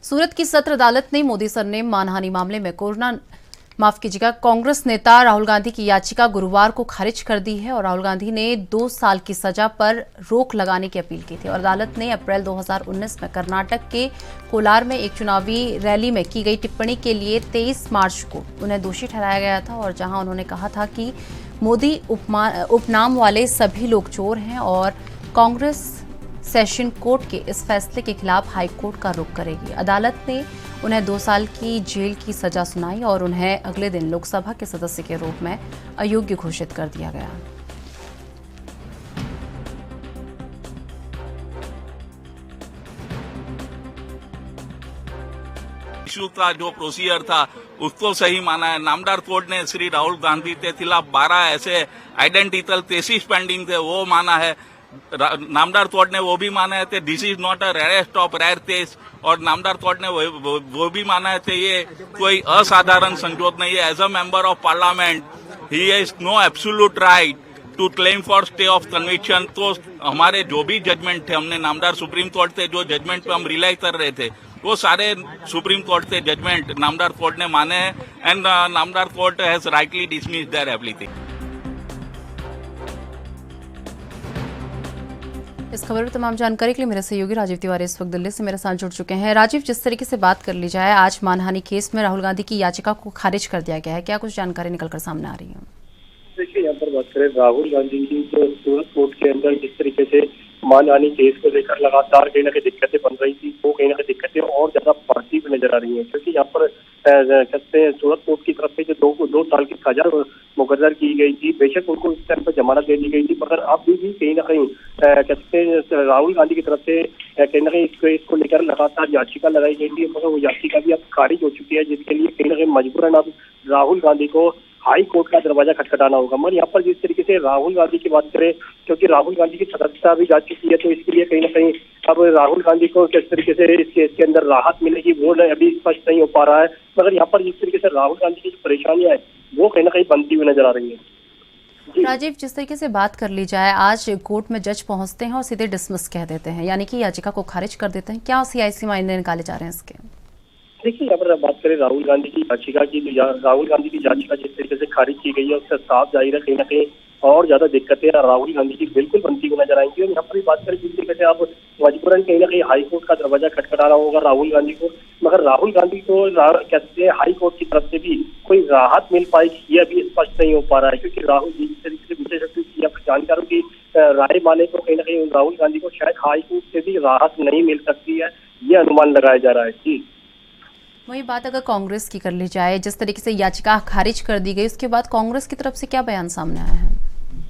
सूरत की सत्र अदालत ने मोदी सरनेम मानहानि मामले में कांग्रेस नेता राहुल गांधी की याचिका गुरुवार को खारिज कर दी है और राहुल गांधी ने 2 साल की सजा पर रोक लगाने की अपील की थी। और अदालत ने अप्रैल 2019 में कर्नाटक के कोलार में एक चुनावी रैली में की गई टिप्पणी के लिए 23 मार्च को उन्हें दोषी ठहराया गया था, और जहां उन्होंने कहा था कि मोदी उपनाम वाले सभी लोग चोर हैं और कांग्रेस सेशन कोर्ट के इस फैसले के खिलाफ हाई कोर्ट का रुख करेगी। अदालत ने उन्हें 2 साल की जेल की सजा सुनाई और उन्हें अगले दिन लोकसभा के सदस्य के रूप में अयोग्य घोषित कर दिया गया। इशू का जो प्रोसीजर था उसको सही माना है। नामदार कोर्ट ने श्री राहुल गांधी के खिलाफ 12 ऐसे आइडेंटिकल केसेस पेंडिंग थे, वो माना है। नामदार कोर्ट ने वो भी माना है कि this is not a rarest of rare case, और नामदार कोर्ट ने वो भी माना है कि ये कोई असाधारण संजोग नहीं है। As a member of parliament he has no absolute right to claim for stay of conviction. तो हमारे जो भी जजमेंट थे, हमने नामदार सुप्रीम कोर्ट से जो जजमेंट पे हम रिलाई कर रहे थे, वो सारे सुप्रीम कोर्ट से जजमेंट नामदार कोर्ट ने माने हैं एंड नामदार court has rightly dismissed their everything. इस खबर पर तमाम जानकारी के लिए मेरे सहयोगी राजीव तिवारी इस वक्त दिल्ली से मेरे साथ जुड़ चुके हैं। राजीव, जिस तरीके से बात कर ली जाए, आज मानहानि केस में राहुल गांधी की याचिका को खारिज कर दिया गया है, क्या कुछ जानकारी निकलकर सामने आ रही है? देखिए, यहाँ पर बात करें राहुल गांधी की, जो सूरत कोर्ट के अंदर जिस तरीके से मानहानि केस को लेकर लगातार कहीं ना कहीं दिक्कतें बन रही थी, वो कहीं ना कहीं दिक्कतें और ज्यादा बढ़ती हुई नजर आ रही है। क्योंकि यहाँ पर कहते हैं सूरत कोर्ट की तरफ से जो 2 साल की सजा मुकर्रर की गई थी, बेशक उनको इस टाइम पर जमानत दे दी गई थी, मगर अब भी कहीं ना कहीं कहते हैं राहुल गांधी की तरफ से कहीं ना कहीं इसको लेकर लगातार याचिका लगाई गई थी, मगर वो याचिका भी अब खारिज हो चुकी है, जिसके लिए कहीं ना कहीं मजबूरन अब राहुल गांधी को हाई कोर्ट का दरवाजा खटखटाना होगा। मगर यहाँ पर जिस तरीके से राहुल गांधी की बात करें, क्योंकि राहुल गांधी की सदस्यता भी जा चुकी है, तो इसके लिए कहीं ना कहीं अब राहुल गांधी को किस तरीके से इस केस के अंदर राहत मिलेगी वो अभी स्पष्ट नहीं हो पा रहा है। मगर यहाँ पर जिस तरीके से राहुल गांधी की जो परेशानियां है वो कहीं ना कहीं बनती हुई नजर आ रही है। राजीव, जिस तरीके से बात कर ली जाए, आज कोर्ट में जज पहुंचते हैं और सीधे डिसमिस कह देते हैं, यानी कि याचिका को खारिज कर देते हैं। क्या सियासी मायने निकाले जा रहे हैं इसके? देखिए, अगर बात करें राहुल गांधी की याचिका की, राहुल गांधी की याचिका जिस तरीके से खारिज की गई है, उससे साफ जाहिर है कहीं ना कहीं और ज्यादा दिक्कतें राहुल गांधी की बिल्कुल बनती हुई नजर आएंगी। और यहाँ पर भी बात करें जिस तरीके से आप मजबूरन कहीं ना कहीं हाई कोर्ट का दरवाजा खटखटाना होगा राहुल गांधी को, मगर राहुल गांधी को कहते हैं हाई कोर्ट की तरफ से भी कोई राहत मिल पाएगी, यह भी स्पष्ट नहीं हो पा रहा है। क्योंकि राहुल जिस तरीके से विशेषज्ञ या जानकारों की राय माने तो कहीं ना कहीं राहुल गांधी को शायद हाई कोर्ट से भी राहत नहीं मिल सकती है, यह अनुमान लगाया जा रहा है। जी, वही बात अगर कांग्रेस की कर ली जाए, जिस तरीके से याचिका खारिज कर दी गई, उसके बाद कांग्रेस की तरफ से क्या बयान सामने आया है?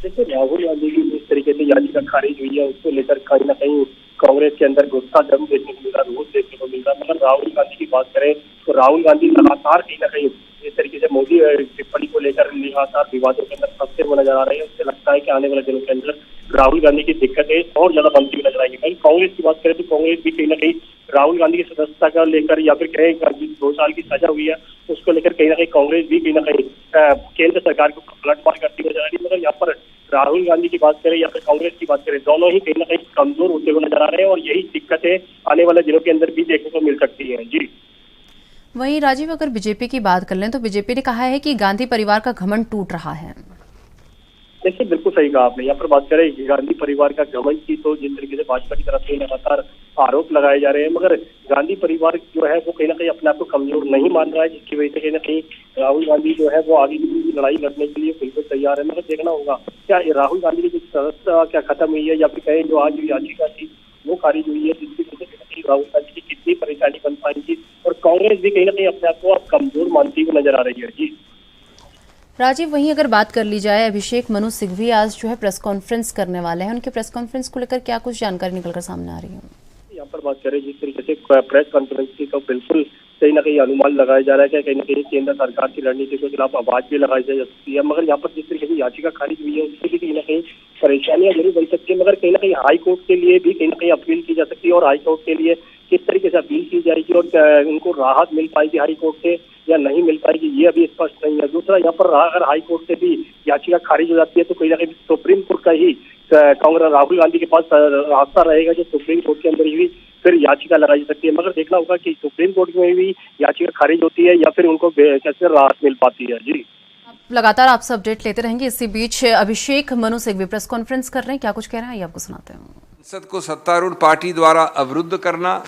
देखिए, राहुल गांधी की जिस तरीके से याचिका खारिज हुई है, उसको लेकर कहीं ना कहीं कांग्रेस के अंदर गुस्सा जरूर देखने को मिल रहा, रोष देखने को मिल रहा। मगर राहुल गांधी की बात करें तो राहुल गांधी लगातार कहीं ना कहीं इस तरीके से मोदी टिप्पणी को लेकर लगातार विवादों के अंदर फंसते हुए नजर आ रहे हैं। उससे लगता है कि आने वाले दिनों के अंदर राहुल गांधी की दिक्कतें और ज्यादा बनती हुई नजर आएंगी। कहीं कांग्रेस की बात करें तो कांग्रेस भी कहीं ना कहीं राहुल गांधी की सदस्यता का लेकर या फिर कहें 2 साल की सजा हुई है, उसको लेकर कहीं ना कहीं कांग्रेस भी कहीं ना कहीं केंद्र सरकार को पलटवार करती हुई नजर आ रही है। मगर यहाँ पर राहुल गांधी की बात करें या फिर कांग्रेस की बात करें, दोनों ही कहीं ना कहीं कमजोर होते हुए नजर आ रहे हैं, और यही दिक्कतें आने वाले दिनों के अंदर भी देखने को मिल सकती है। जी, वहीं राजीव, अगर बीजेपी की बात कर लें तो बीजेपी ने कहा है कि गांधी परिवार का घमंड टूट रहा है। देखिए, बिल्कुल सही कहा आपने। यहाँ पर बात करें गांधी परिवार का घमंड की, तो जिस तरीके से भाजपा की तरफ से लगातार आरोप लगाए जा रहे हैं, मगर गांधी परिवार जो है वो कहीं ना कहीं अपने आप को कमजोर नहीं मान रहा है, जिसकी वजह से कहीं ना कहीं राहुल गांधी जो है वो आगे की लड़ाई लड़ने के लिए बिल्कुल तैयार है। मगर देखना होगा क्या राहुल गांधी की जो सदस्यता क्या खत्म हुई है, या फिर कहें जो आज जो याचिका थी वो खारिज हुई है, जिसकी वजह से कहीं राहुल गांधी की कितनी परेशानी बन पाएंगी, और कांग्रेस भी कहीं ना कहीं अपने आप को अब कमजोर मानती हुई नजर आ रही है। जी राजीव, वहीं अगर बात कर ली जाए, अभिषेक मनु सिंघवी आज जो है प्रेस कॉन्फ्रेंस करने वाले हैं, उनके प्रेस कॉन्फ्रेंस को लेकर क्या कुछ जानकारी निकलकर सामने आ रही है? यहाँ पर बात करें जिस तरीके से प्रेस कॉन्फ्रेंस की, तो बिल्कुल कहीं ना कहीं अनुमान लगाया जा रहा है कि कहीं ना कहीं केंद्र सरकार की रणनीति के खिलाफ आवाज भी लगाई जा सकती है। मगर यहाँ पर जिस तरीके से याचिका खारिज हुई है, उसके लिए कहीं ना कहीं परेशानियां जरूर बन सकती है, मगर कहीं ना कहीं हाई कोर्ट के लिए भी कहीं ना कहीं अपील की जा सकती है, और हाई कोर्ट के लिए किस तरीके से अपील की जाएगी और उनको राहत मिल पाएगी हाई कोर्ट से या नहीं मिल पाएगी, ये अभी स्पष्ट नहीं है। दूसरा, यहाँ पर अगर हाई कोर्ट से भी याचिका खारिज हो जाती है तो कहीं ना कहीं सुप्रीम कोर्ट का ही कांग्रेस राहुल गांधी के पास रास्ता रहेगा, जो सुप्रीम कोर्ट के अंदर ही फिर याचिका लगाई जा सकती है। मगर देखना होगा कि सुप्रीम कोर्ट में भी याचिका खारिज होती है या फिर उनको कैसे राहत मिल पाती है। जी, लगातार आपसे अपडेट लेते रहेंगे। इसी बीच अभिषेक मनु सिंघवी प्रेस कॉन्फ्रेंस कर रहे हैं, क्या कुछ कह रहे हैं ये आपको सुनाते हैं। संसद को सत्तारूढ़ पार्टी द्वारा अवरुद्ध करना,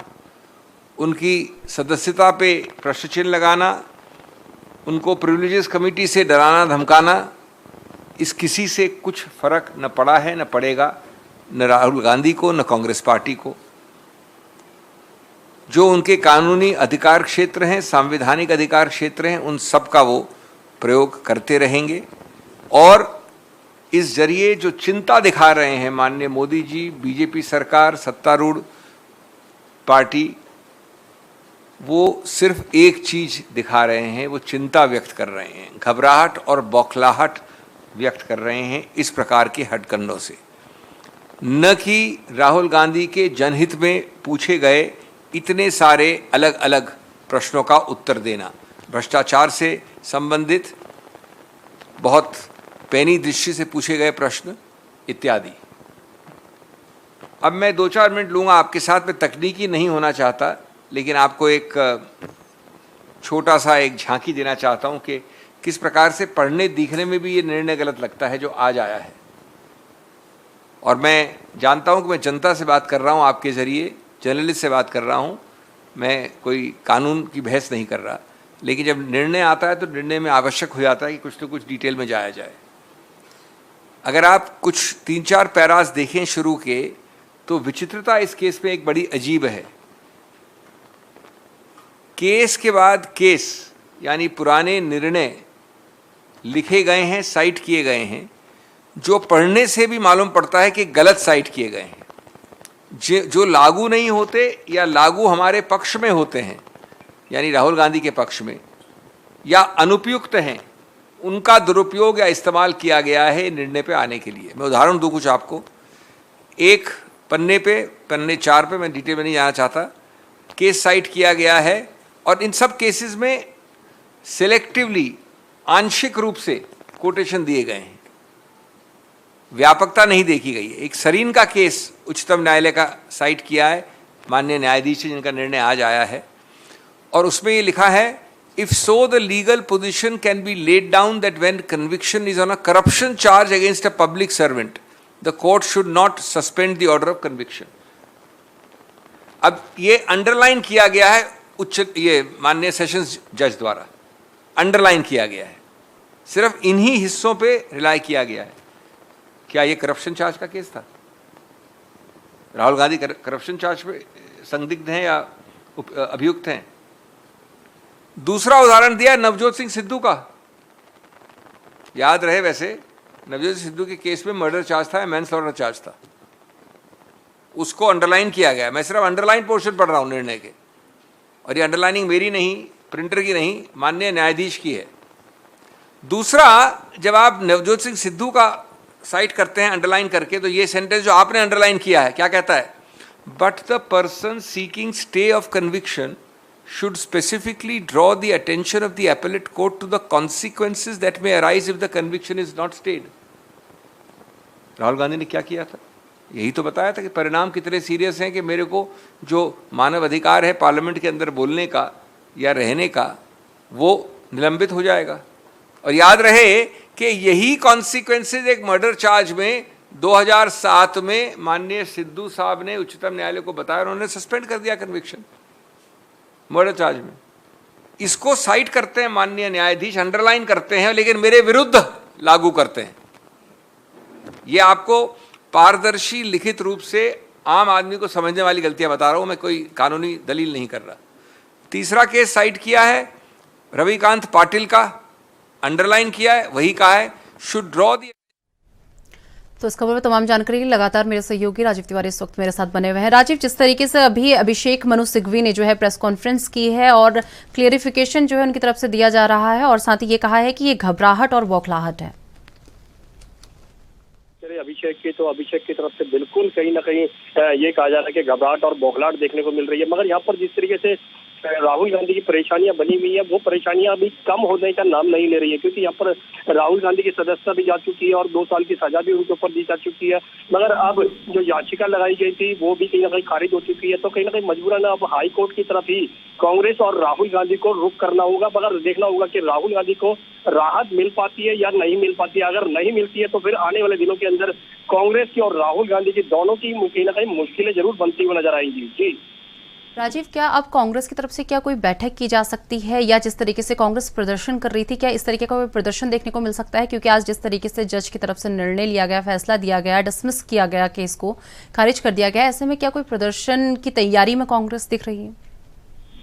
उनकी सदस्यता पे प्रश्न चिन्ह लगाना, उनको प्रिविलेजेस कमेटी से डराना धमकाना, इस किसी से कुछ फर्क न पड़ा है न पड़ेगा, न राहुल गांधी को न कांग्रेस पार्टी को। जो उनके कानूनी अधिकार क्षेत्र हैं, संवैधानिक अधिकार क्षेत्र हैं, उन सब का वो प्रयोग करते रहेंगे। और इस जरिए जो चिंता दिखा रहे हैं माननीय मोदी जी, बीजेपी सरकार, सत्तारूढ़ पार्टी, वो सिर्फ एक चीज दिखा रहे हैं, वो चिंता व्यक्त कर रहे हैं, घबराहट और बौखलाहट व्यक्त कर रहे हैं इस प्रकार के हथकंडों से। न कि राहुल गांधी के जनहित में पूछे गए इतने सारे अलग अलग प्रश्नों का उत्तर देना, भ्रष्टाचार से संबंधित बहुत पैनी दृष्टि से पूछे गए प्रश्न इत्यादि। अब मैं 2-4 मिनट लूँगा आपके साथ में, तकनीकी नहीं होना चाहता, लेकिन आपको एक छोटा सा एक झांकी देना चाहता हूँ कि किस प्रकार से पढ़ने दिखने में भी ये निर्णय गलत लगता है जो आज आया है। और मैं जानता हूँ कि मैं जनता से बात कर रहा हूँ, आपके ज़रिए जर्नलिस्ट से बात कर रहा हूँ, मैं कोई कानून की बहस नहीं कर रहा, लेकिन जब निर्णय आता है तो निर्णय में आवश्यक हो जाता है कि कुछ तो कुछ डिटेल में जाया जाए। अगर आप कुछ 3-4 पैरास देखें शुरू के, तो विचित्रता इस केस में एक बड़ी अजीब है। केस के बाद केस, यानी पुराने निर्णय लिखे गए हैं, साइट किए गए हैं, जो पढ़ने से भी मालूम पड़ता है कि गलत साइट किए गए हैं, जो लागू नहीं होते या लागू हमारे पक्ष में होते हैं, यानी राहुल गांधी के पक्ष में, या अनुपयुक्त हैं, उनका दुरुपयोग या इस्तेमाल किया गया है निर्णय पे आने के लिए। मैं उदाहरण दूं कुछ आपको। एक पन्ने 4 पे, मैं डिटेल में नहीं जाना चाहता, केस साइट किया गया है और इन सब केसेस में सिलेक्टिवली, आंशिक रूप से कोटेशन दिए गए हैं, व्यापकता नहीं देखी गई है। एक सरीन का केस उच्चतम न्यायालय का साइट किया है माननीय न्यायाधीश से, जिनका निर्णय आज आया है, और उसमें ये लिखा है, if so the legal position can be laid down that when conviction is on a corruption charge against a public servant the court should not suspend the order of conviction. अब ये अंडरलाइन किया गया है ये माननीय sessions जज द्वारा underline किया गया है, सिर्फ इन्हीं हिस्सों पे रिलाई किया गया है। क्या ये करप्शन चार्ज का केस था? राहुल गांधी करप्शन चार्ज पे संदिग्ध हैं या अभियुक्त हैं? दूसरा उदाहरण दिया नवजोत सिंह सिद्धू का। याद रहे, वैसे नवजोत सिंह सिद्धू के केस में मर्डर चार्ज था या मैनस्लॉटर चार्ज था, उसको अंडरलाइन किया गया। मैं सिर्फ अंडरलाइन पोर्शन पढ़ रहा हूं निर्णय के, और ये अंडरलाइनिंग मेरी नहीं, प्रिंटर की नहीं, माननीय न्यायाधीश की है। दूसरा, जब आप नवजोत सिंह सिद्धू का साइट करते हैं अंडरलाइन करके, तो ये सेंटेंस जो आपने अंडरलाइन किया है, क्या कहता है? But the person seeking stay of conviction should specifically draw the attention of the appellate court to the consequences that may arise if the conviction is not stayed. Rahul Gandhi ने क्या किया था? यही तो बताया था कि परिणाम कितने सीरियस हैं, कि मेरे को जो मानव अधिकार है पार्लियामेंट के अंदर बोलने का या रहने का, वो निलंबित हो जाएगा। और याद रहे कि यही कॉन्सिक्वेंसेज एक मर्डर चार्ज में 2007 में माननीय सिद्धू साहब ने उच्चतम न्यायालय को बताया, उन्होंने सस्पेंड कर दिया कन्विक्शन मर्डर चार्ज में। इसको साइट करते हैं माननीय न्यायाधीश, अंडरलाइन करते हैं, लेकिन मेरे विरुद्ध लागू करते हैं। ये आपको पारदर्शी लिखित रूप से आम आदमी को समझने वाली गलतियां बता रहा हूं, मैं कोई कानूनी दलील नहीं कर रहा। तीसरा केस साइट किया है रविकांत पाटिल का, अंडरलाइन किया है, वही कहा है शुड ड्रॉ दी। तो इस खबर में तमाम जानकारी लगातार मेरे सहयोगी राजीव तिवारी इस वक्त मेरे साथ बने हुए हैं। राजीव, जिस तरीके से अभी अभिषेक मनु सिंघवी ने जो है प्रेस कॉन्फ्रेंस की है और क्लियरिफिकेशन जो है उनकी तरफ से दिया जा रहा है, और साथ ही ये कहा है कि ये घबराहट और बौखलाहट है। करें अभिषेक की, तो अभिषेक की तरफ से बिल्कुल कहीं ना कहीं ये कहा जा रहा है कि घबराहट और बौखलाहट देखने को मिल रही है। मगर यहाँ पर जिस तरीके से राहुल गांधी की परेशानियां बनी हुई है, वो परेशानियां अभी कम होने का नाम नहीं ले रही है, क्योंकि यहाँ पर राहुल गांधी की सदस्यता भी जा चुकी है और 2 साल की सजा भी उनके ऊपर दी जा चुकी है। मगर अब जो याचिका लगाई गई थी वो भी कहीं ना कहीं खारिज हो चुकी है, तो कहीं ना कहीं मजबूरन अब हाई कोर्ट की तरफ ही कांग्रेस और राहुल गांधी को रुख करना होगा। मगर देखना होगा कि राहुल गांधी को राहत मिल पाती है या नहीं मिल पाती है। अगर नहीं मिलती है तो फिर आने वाले दिनों के अंदर कांग्रेस की और राहुल गांधी की दोनों की कहीं ना कहीं मुश्किलें जरूर बनती हुई नजर आएंगी। जी राजीव, क्या अब कांग्रेस की तरफ से क्या कोई बैठक की जा सकती है, या जिस तरीके से कांग्रेस प्रदर्शन कर रही थी, क्या इस तरीके का कोई प्रदर्शन देखने को मिल सकता है? क्योंकि आज जिस तरीके से जज की तरफ से निर्णय लिया गया, फैसला दिया गया, डिसमिस किया गया, केस को खारिज कर दिया गया, ऐसे में क्या कोई प्रदर्शन की तैयारी में कांग्रेस दिख रही है?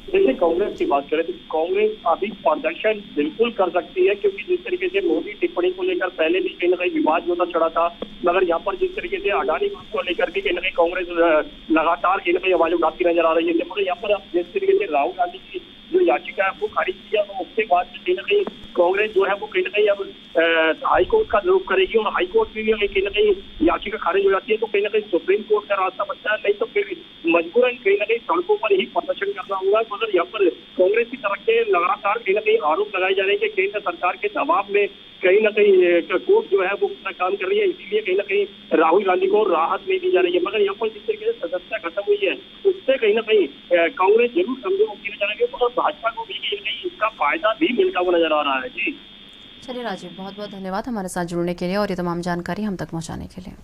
देखिए, कांग्रेस की बात करें तो कांग्रेस अभी प्रदर्शन बिल्कुल कर सकती है, क्योंकि जिस तरीके से मोदी टिप्पणी को लेकर पहले भी कहीं ना कहीं विवाद होता चढ़ा था। मगर यहाँ पर जिस तरीके से अडानी ग्रुप को लेकर भी कहीं ना कहीं कांग्रेस लगातार कहीं ना कहीं आवाज उठाती नजर आ रही है। मगर यहाँ पर अब जिस तरीके से राहुल गांधी की जो याचिका है वो खारिज किया, तो उसके बाद कहीं ना कहीं कांग्रेस जो है वो कहीं ना कहीं अब हाईकोर्ट का रुख करेगी, और हाईकोर्ट में भी कहीं ना कहीं याचिका खारिज हो जाती है तो कहीं ना कहीं सुप्रीम कोर्ट का रास्ता बचता है, नहीं तो फिर मजबूरन कहीं ना कहीं सड़कों पर ही प्रदर्शन करना होगा। मगर यहाँ पर कांग्रेस की तरफ से लगातार कहीं ना कहीं आरोप लगाए जा रहे हैं कि केंद्र सरकार के दबाव में कहीं ना कहीं कोर्ट जो है वो अपना काम कर रही है, इसीलिए कहीं ना कहीं राहुल गांधी को राहत नहीं दी जा रही है। मगर यहाँ पर जिस तरीके से सदस्यता खत्म हुई है उससे कहीं ना कहीं कांग्रेस जरूर कमजोर होती नजर आ रही है, मगर भाजपा को भी कहीं ना कहीं इसका फायदा भी मिलता हुआ नजर आ रहा है। जी चलिए राजीव, बहुत बहुत धन्यवाद हमारे साथ जुड़ने के लिए और ये तमाम जानकारी हम तक पहुंचाने के लिए।